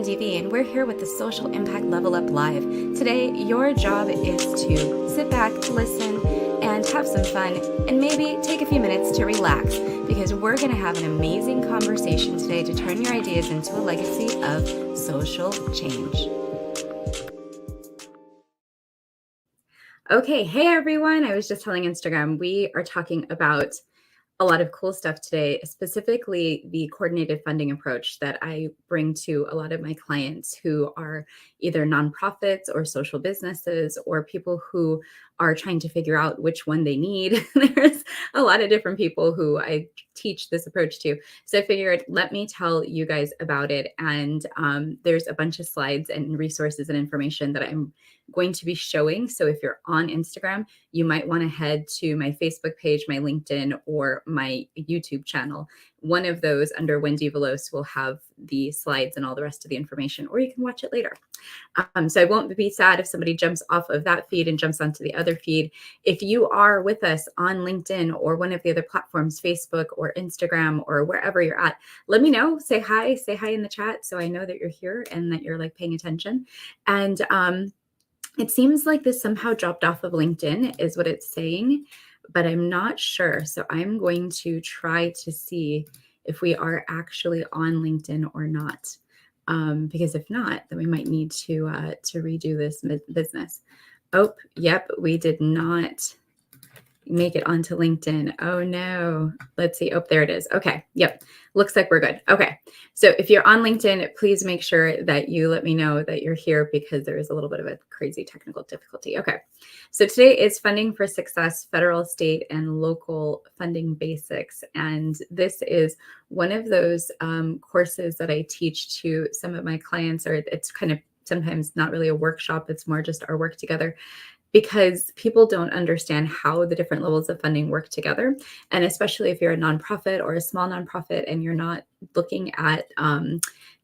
Wendie V, and we're here with the Social Impact Level Up Live. Today, your job is to sit back, listen, and have some fun, and maybe take a few minutes to relax, because we're going to have an amazing conversation today to turn your ideas into a legacy of social change. Okay, hey everyone. I was just telling Instagram, we are talking about a lot of cool stuff today, specifically the coordinated funding approach that I bring to a lot of my clients who are either nonprofits or social businesses or people who are trying to figure out which one they need. There's a lot of different people who I teach this approach to. So I figured, let me tell you guys about it. And there's a bunch of slides and resources and information that I'm going to be showing. So if you're on Instagram, you might want to head to my Facebook page, my LinkedIn, or my YouTube channel. One of those under Wendie Veloz will have the slides and all the rest of the information, or you can watch it later. So I won't be sad if somebody jumps off of that feed and jumps onto the other feed. If you are with us on LinkedIn or one of the other platforms, Facebook or Instagram or wherever you're at, let me know. Say hi in the chat so I know that you're here and that you're like paying attention. And it seems like this somehow dropped off of LinkedIn is what it's saying, but I'm not sure. So I'm going to try to see if we are actually on LinkedIn or not. Because if not, then we might need to redo this business. Oh, yep, we did not make it onto LinkedIn. Oh no, let's see. Oh, there it is. Okay. Yep. Looks like we're good. Okay. So if you're on LinkedIn, please make sure that you let me know that you're here because there is a little bit of a crazy technical difficulty. Okay. So today is Funding for Success, Federal, State, and Local Funding Basics. And this is one of those courses that I teach to some of my clients, or it's kind of sometimes not really a workshop. It's more just our work together, because people don't understand how the different levels of funding work together. And especially if you're a nonprofit or a small nonprofit and you're not looking at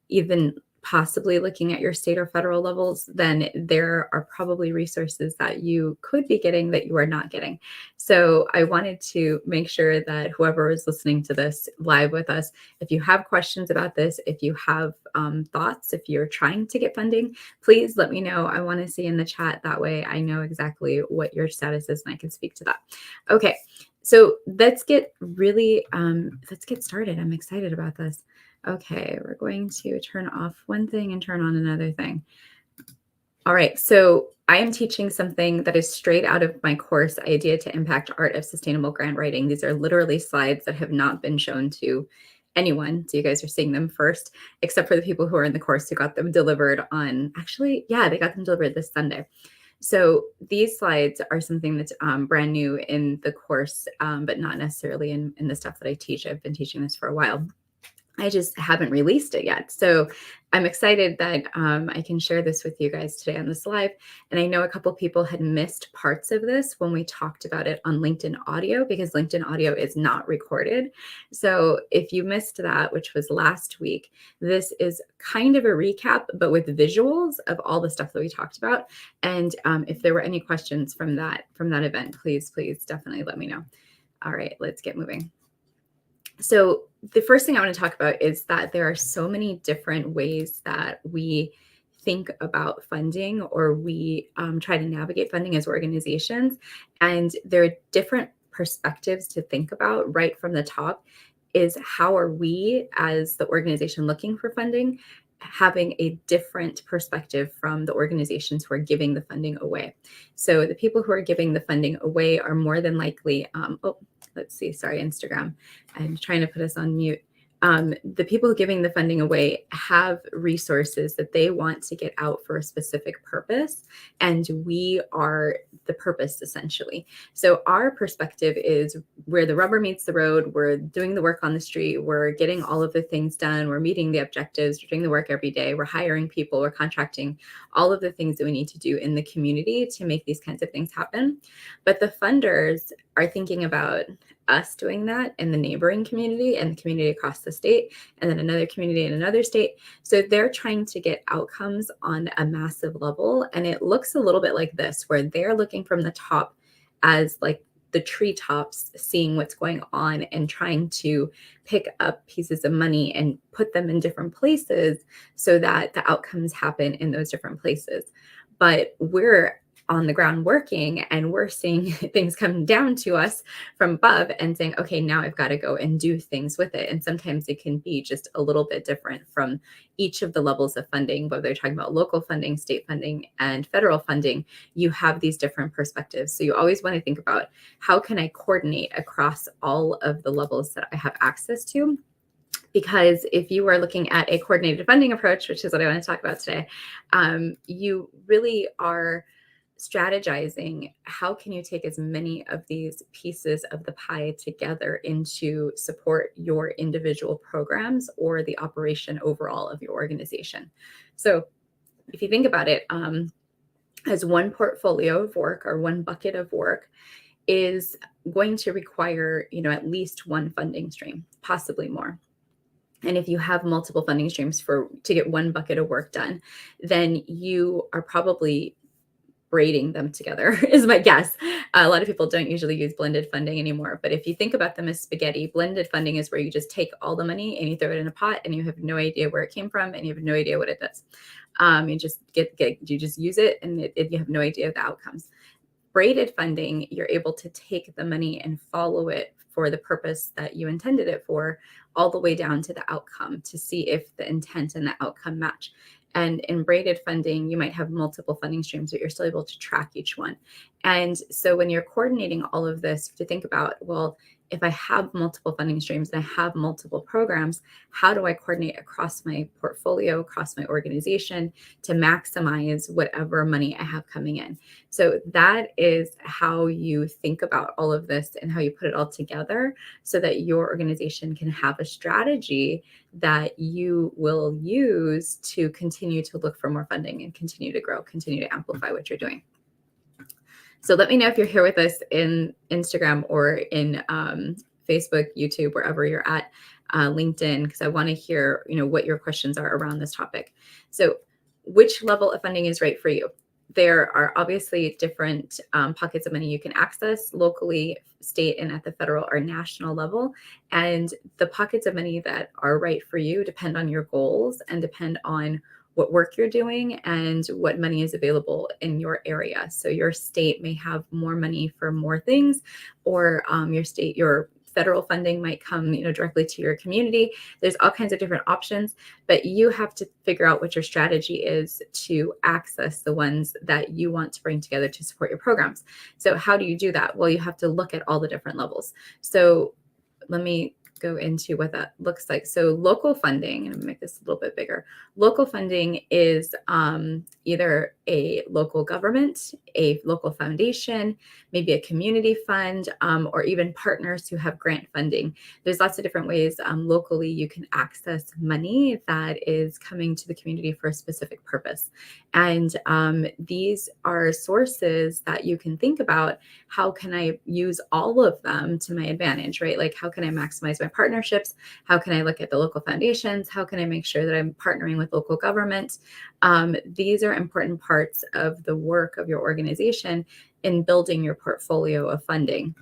even possibly looking at your state or federal levels, then there are probably resources that you could be getting that you are not getting. So I wanted to make sure that whoever is listening to this live with us, if you have questions about this, if you have thoughts, if you're trying to get funding, please let me know. I want to see in the chat. That way I know exactly what your status is and I can speak to that. Okay, so let's get started. I'm excited about this. Okay, we're going to turn off one thing and turn on another thing. All right, so I am teaching something that is straight out of my course, Idea to Impact Art of Sustainable Grant Writing. These are literally slides that have not been shown to anyone. So you guys are seeing them first, except for the people who are in the course who got them delivered on, actually, yeah, they got them delivered this Sunday. So these slides are something that's brand new in the course, but not necessarily in the stuff that I teach. I've been teaching this for a while. I just haven't released it yet. So I'm excited that I can share this with you guys today on this live. And I know a couple people had missed parts of this when we talked about it on LinkedIn audio, because LinkedIn audio is not recorded. So if you missed that, which was last week, this is kind of a recap, but with visuals of all the stuff that we talked about. And if there were any questions from that event, please definitely let me know. All right, let's get moving. So the first thing I want to talk about is that there are so many different ways that we think about funding, or we try to navigate funding as organizations. And there are different perspectives to think about right from the top. Is how are we as the organization looking for funding having a different perspective from the organizations who are giving the funding away. So the people who are giving the funding away are more than likely, let's see, sorry, Instagram. I'm trying to put us on mute. The people giving the funding away have resources that they want to get out for a specific purpose, and we are the purpose, essentially. So our perspective is where the rubber meets the road. We're doing the work on the street. We're getting all of the things done. We're meeting the objectives. We're doing the work every day. We're hiring people. We're contracting, all of the things that we need to do in the community to make these kinds of things happen. But the funders are thinking about us doing that in the neighboring community and the community across the state, and then another community in another state. So they're trying to get outcomes on a massive level. And it looks a little bit like this, where they're looking from the top as like the treetops, seeing what's going on and trying to pick up pieces of money and put them in different places so that the outcomes happen in those different places. But we're on the ground working and we're seeing things come down to us from above and saying, okay, now I've got to go and do things with it. And sometimes it can be just a little bit different from each of the levels of funding, whether they're talking about local funding, state funding, and federal funding. You have these different perspectives. So you always want to think about, how can I coordinate across all of the levels that I have access to? Because if you are looking at a coordinated funding approach, which is what I want to talk about today, you really are strategizing how can you take as many of these pieces of the pie together into support your individual programs or the operation overall of your organization. So if you think about it, as one portfolio of work or one bucket of work is going to require, at least one funding stream, possibly more. And if you have multiple funding streams to get one bucket of work done, then you are probably braiding them together is my guess. A lot of people don't usually use blended funding anymore, but if you think about them as spaghetti, blended funding is where you just take all the money and you throw it in a pot and you have no idea where it came from and you have no idea what it does. You just you just use it and you have no idea of the outcomes. Braided funding, you're able to take the money and follow it for the purpose that you intended it for, all the way down to the outcome to see if the intent and the outcome match. And in braided funding, you might have multiple funding streams, but you're still able to track each one. And so when you're coordinating all of this, to think about, well, if I have multiple funding streams and I have multiple programs, how do I coordinate across my portfolio, across my organization to maximize whatever money I have coming in? So that is how you think about all of this and how you put it all together so that your organization can have a strategy that you will use to continue to look for more funding and continue to grow, continue to amplify what you're doing. So let me know if you're here with us in Instagram or in Facebook, YouTube, wherever you're at, LinkedIn, because I want to hear, what your questions are around this topic. So which level of funding is right for you? There are obviously different pockets of money you can access locally, state, and at the federal or national level. And the pockets of money that are right for you depend on your goals and depend on what work you're doing and what money is available in your area. So your state may have more money for more things, or your federal funding might come, directly to your community. There's all kinds of different options, but you have to figure out what your strategy is to access the ones that you want to bring together to support your programs. So how do you do that? Well, you have to look at all the different levels. So let me go into what that looks like. So local funding, and I'm gonna make this a little bit bigger. Local funding is either a local government, a local foundation, maybe a community fund, or even partners who have grant funding. There's lots of different ways locally you can access money that is coming to the community for a specific purpose. And these are sources that you can think about, how can I use all of them to my advantage, right? Like, how can I maximize my partnerships? How can I look at the local foundations? How can I make sure that I'm partnering with local government? These are important parts of the work of your organization in building your portfolio of funding.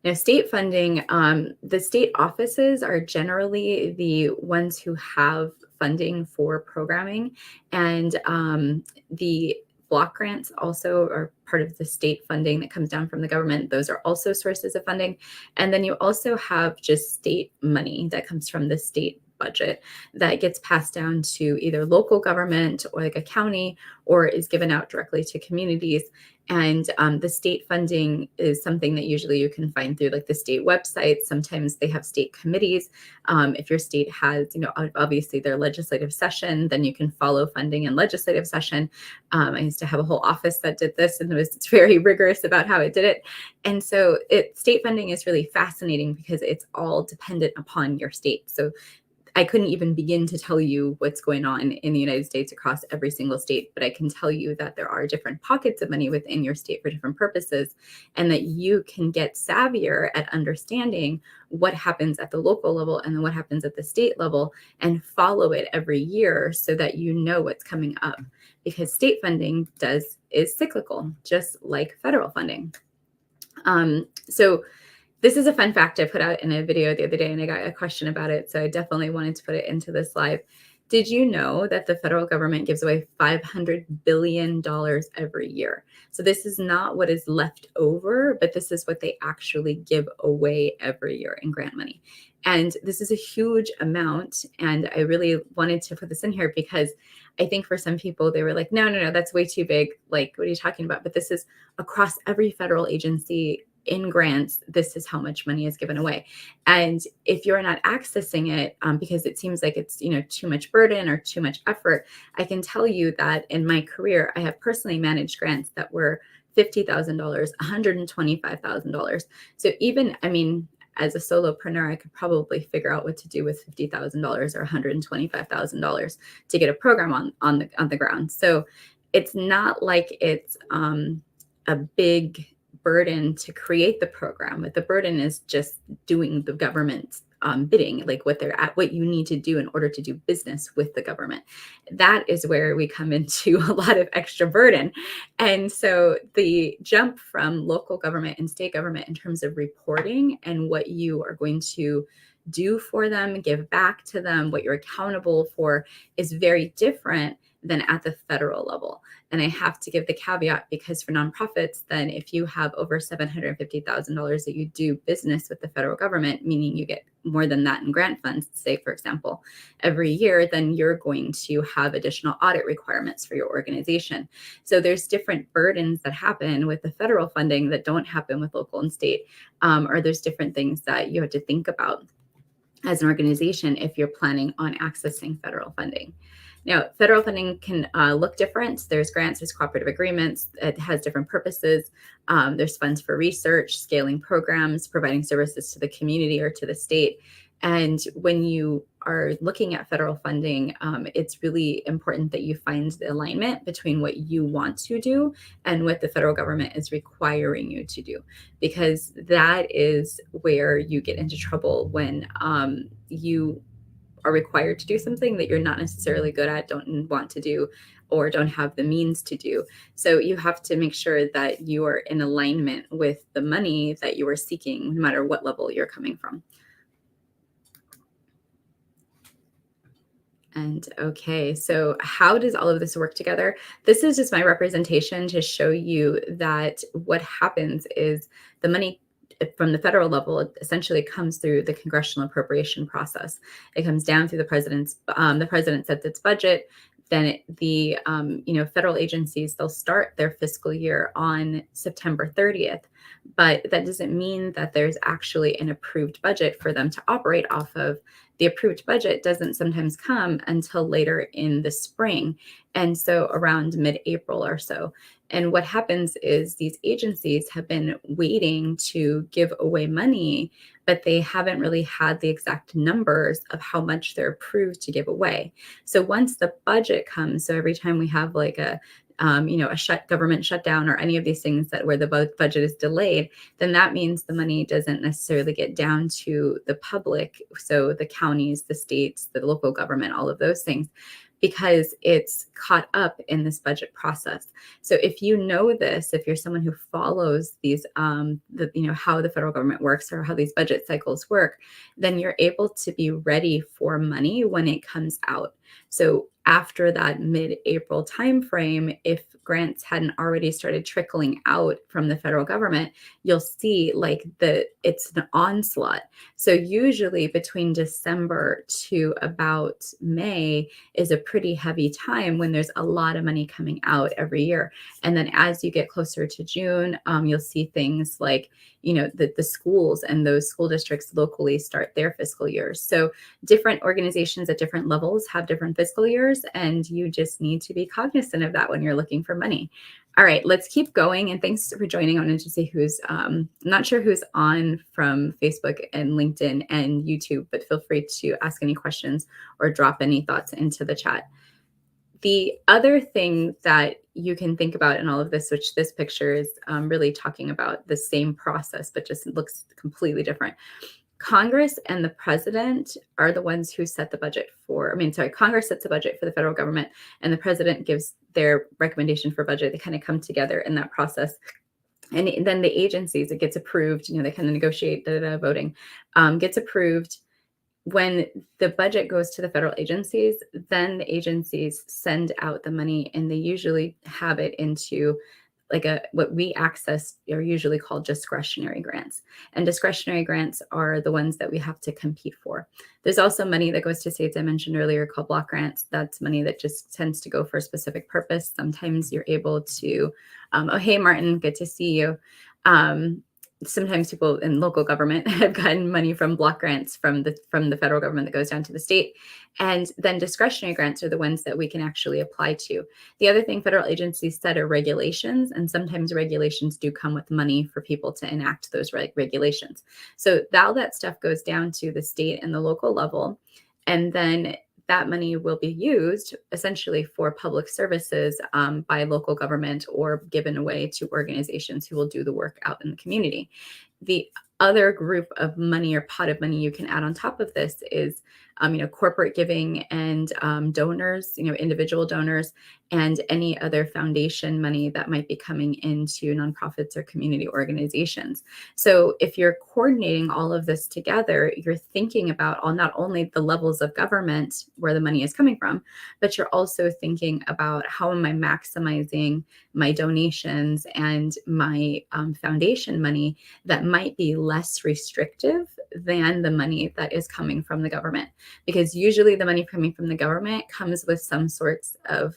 Now, state funding, the state offices are generally the ones who have funding for programming, and the block grants also are part of the state funding that comes down from the government. Those are also sources of funding. And then you also have just state money that comes from the state budget that gets passed down to either local government or like a county, or is given out directly to communities. And the state funding is something that usually you can find through like the state website. Sometimes they have state committees. If your state has, obviously their legislative session, then you can follow funding in legislative session. I used to have a whole office that did this, and it's very rigorous about how it did it. And so state funding is really fascinating because it's all dependent upon your state. So I couldn't even begin to tell you what's going on in the United States across every single state, but I can tell you that there are different pockets of money within your state for different purposes, and that you can get savvier at understanding what happens at the local level and then what happens at the state level and follow it every year so that you know what's coming up. because state funding is cyclical, just like federal funding. So this is a fun fact I put out in a video the other day, and I got a question about it, so I definitely wanted to put it into this live. Did you know that the federal government gives away $500 billion every year? So this is not what is left over, but this is what they actually give away every year in grant money. And this is a huge amount. And I really wanted to put this in here because I think for some people, they were like, no, that's way too big. Like, what are you talking about? But this is across every federal agency in grants. This is how much money is given away. And if you're not accessing it because it seems like it's, too much burden or too much effort, I can tell you that in my career, I have personally managed grants that were $50,000, $125,000. So even, as a solopreneur, I could probably figure out what to do with $50,000 or $125,000 to get a program on the ground. So it's not like it's a big burden to create the program, but the burden is just doing the government's bidding, like what you need to do in order to do business with the government. That is where we come into a lot of extra burden. And so the jump from local government and state government in terms of reporting and what you are going to do for them, give back to them, what you're accountable for is very different than at the federal level. And I have to give the caveat because for nonprofits, then if you have over $750,000 that you do business with the federal government, meaning you get more than that in grant funds, say, for example, every year, then you're going to have additional audit requirements for your organization. So there's different burdens that happen with the federal funding that don't happen with local and state, or there's different things that you have to think about as an organization if you're planning on accessing federal funding. Now, federal funding can look different. There's grants, there's cooperative agreements. It has different purposes. There's funds for research, scaling programs, providing services to the community or to the state. And when you are looking at federal funding, it's really important that you find the alignment between what you want to do and what the federal government is requiring you to do, because that is where you get into trouble when you are required to do something that you're not necessarily good at, don't want to do, or don't have the means to do. So you have to make sure that you are in alignment with the money that you are seeking, no matter what level you're coming from. And okay, so how does all of this work together? This is just my representation to show you that what happens is the money from the federal level essentially comes through the congressional appropriation process. It comes down through the the president sets its budget. Then the federal agencies, they'll start their fiscal year on September 30th, but that doesn't mean that there's actually an approved budget for them to operate off of. The approved budget doesn't sometimes come until later in the spring, and so around mid-April or so. And what happens is these agencies have been waiting to give away money, but they haven't really had the exact numbers of how much they're approved to give away. So once the budget comes, so every time we have like a government shutdown or any of these things where the budget is delayed, then that means the money doesn't necessarily get down to the public. So the counties, the states, the local government, all of those things, because it's caught up in this budget process. So if you know this, if you're someone who follows these, how the federal government works or how these budget cycles work, then you're able to be ready for money when it comes out. So after that mid-April timeframe, if grants hadn't already started trickling out from the federal government, you'll see it's an onslaught. So usually between December to about May is a pretty heavy time when there's a lot of money coming out every year. And then as you get closer to June, you'll see things like, the schools and those school districts locally start their fiscal years. So different organizations at different levels have different fiscal years, and you just need to be cognizant of that when you're looking for money. All right, let's keep going. And thanks for joining. I wanted to see who's, not sure who's on from Facebook and LinkedIn and YouTube, but feel free to ask any questions or drop any thoughts into the chat. The other thing that you can think about in all of this, which this picture is really talking about the same process, but just looks completely different. Congress and the president are the ones who set the budget Congress sets the budget for the federal government, and the president gives their recommendation for budget. They kind of come together in that process. And then the agencies, it gets approved, they kind of negotiate voting, gets approved. When the budget goes to the federal agencies, then the agencies send out the money, and they usually have it into what we access are usually called discretionary grants. And discretionary grants are the ones that we have to compete for. There's also money that goes to states I mentioned earlier called block grants. That's money that just tends to go for a specific purpose. Sometimes you're able to, oh, hey, Martin, good to see you. Sometimes people in local government have gotten money from block grants from the federal government that goes down to the state. And then discretionary grants are the ones that we can actually apply to. The other thing federal agencies set are regulations, and sometimes regulations do come with money for people to enact those regulations. So all that stuff goes down to the state and the local level, and then that money will be used essentially for public services by local government or given away to organizations who will do the work out in the community. The other group of money or pot of money you can add on top of this is, corporate giving and donors, individual donors, and any other foundation money that might be coming into nonprofits or community organizations. So if you're coordinating all of this together, you're thinking about not only the levels of government where the money is coming from, but you're also thinking about how am I maximizing my donations and my foundation money that might be less restrictive than the money that is coming from the government. Because usually the money coming from the government comes with some sorts of,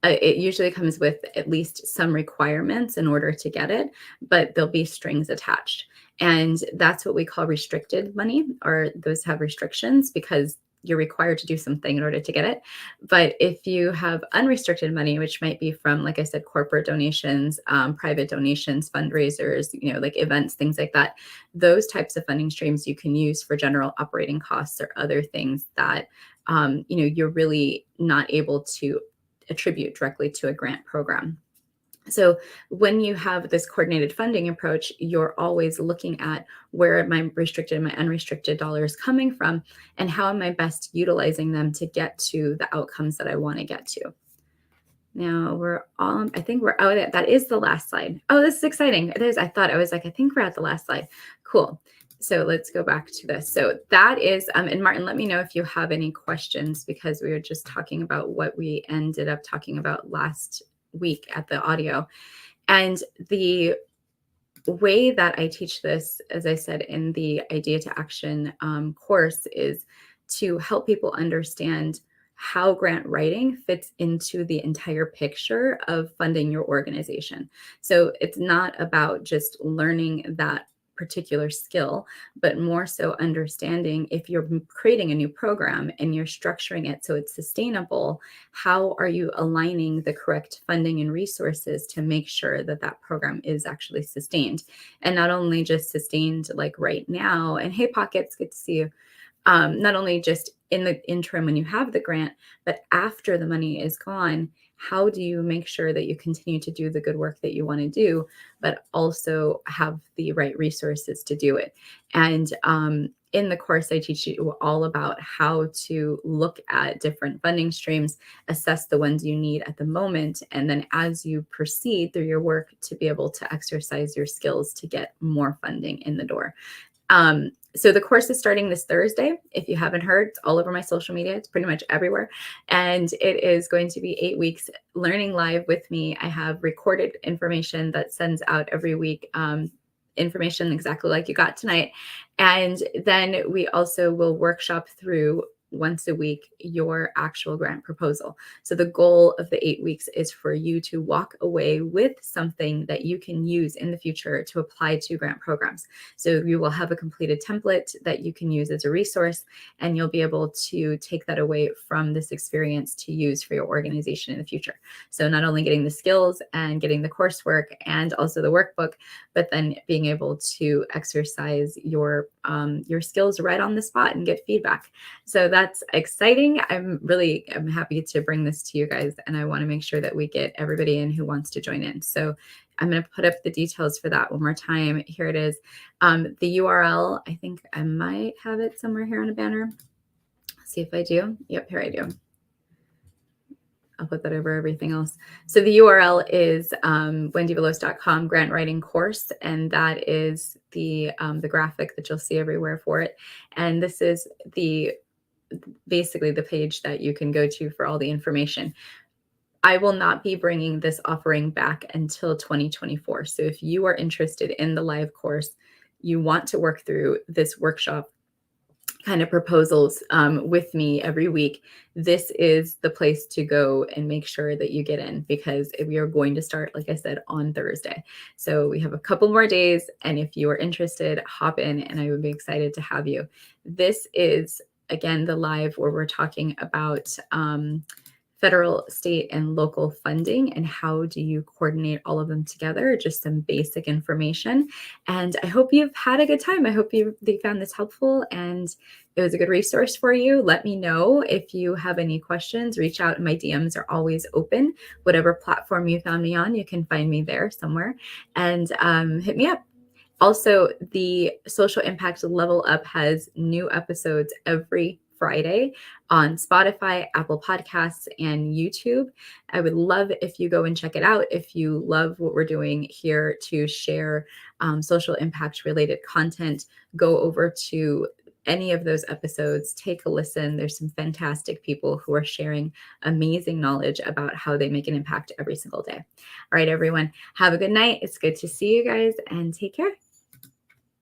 it usually comes with at least some requirements in order to get it, but there'll be strings attached. And that's what we call restricted money, or those have restrictions because you're required to do something in order to get it. But if you have unrestricted money, which might be from, like I said, corporate donations, private donations, fundraisers, like events, things like that, those types of funding streams you can use for general operating costs or other things that, you're really not able to attribute directly to a grant program. So when you have this coordinated funding approach, you're always looking at where are my restricted and my unrestricted dollars coming from, and how am I best utilizing them to get to the outcomes that I want to get to. Now I think we're, that is the last slide. Oh, this is exciting. It is. I think we're at the last slide. Cool. So let's go back to this. So that is, and Martin, let me know if you have any questions, because we were just talking about what we ended up talking about last week at the audio. And the way that I teach this, as I said in the Idea to Action course, is to help people understand how grant writing fits into the entire picture of funding your organization. So it's not about just learning that particular skill, but more so understanding if you're creating a new program and you're structuring it so it's sustainable, how are you aligning the correct funding and resources to make sure that that program is actually sustained, and not only just sustained like right now. And hey, Pockets, good to see you. Not only just in the interim when you have the grant, but after the money is gone, how do you make sure that you continue to do the good work that you want to do, but also have the right resources to do it? And in the course, I teach you all about how to look at different funding streams, assess the ones you need at the moment, and then as you proceed through your work, to be able to exercise your skills to get more funding in the door. So the course is starting this Thursday. If you haven't heard, it's all over my social media. It's pretty much everywhere. And it is going to be 8 weeks learning live with me. I have recorded information that sends out every week, information exactly like you got tonight. And then we also will workshop through once a week your actual grant proposal. So the goal of the 8 weeks is for you to walk away with something that you can use in the future to apply to grant programs. So you will have a completed template that you can use as a resource, and you'll be able to take that away from this experience to use for your organization in the future. So not only getting the skills and getting the coursework and also the workbook, but then being able to exercise your skills right on the spot and get feedback. So that's that's exciting. I'm happy to bring this to you guys, and I want to make sure that we get everybody in who wants to join in. So I'm going to put up the details for that one more time. Here it is. The URL, I think I might have it somewhere here on a banner. See if I do. Yep, here I do. I'll put that over everything else. So the URL is wendievelos.com grant writing course, and that is the graphic that you'll see everywhere for it. And this is basically the page that you can go to for all the information. I will not be bringing this offering back until 2024. So if you are interested in the live course, you want to work through this workshop kind of proposals with me every week, this is the place to go and make sure that you get in, because we are going to start, like I said, on Thursday. So we have a couple more days, and if you are interested, hop in, and I would be excited to have you. This is, again, the live where we're talking about federal, state, and local funding, and how do you coordinate all of them together, just some basic information. And I hope you've had a good time. I hope you found this helpful and it was a good resource for you. Let me know if you have any questions. Reach out. My DMs are always open. Whatever platform you found me on, you can find me there somewhere, and hit me up. Also, the Social Impact Level Up has new episodes every Friday on Spotify, Apple Podcasts, and YouTube. I would love if you go and check it out. If you love what we're doing here to share social impact related content, go over to any of those episodes, take a listen. There's some fantastic people who are sharing amazing knowledge about how they make an impact every single day. All right, everyone, have a good night. It's good to see you guys, and take care.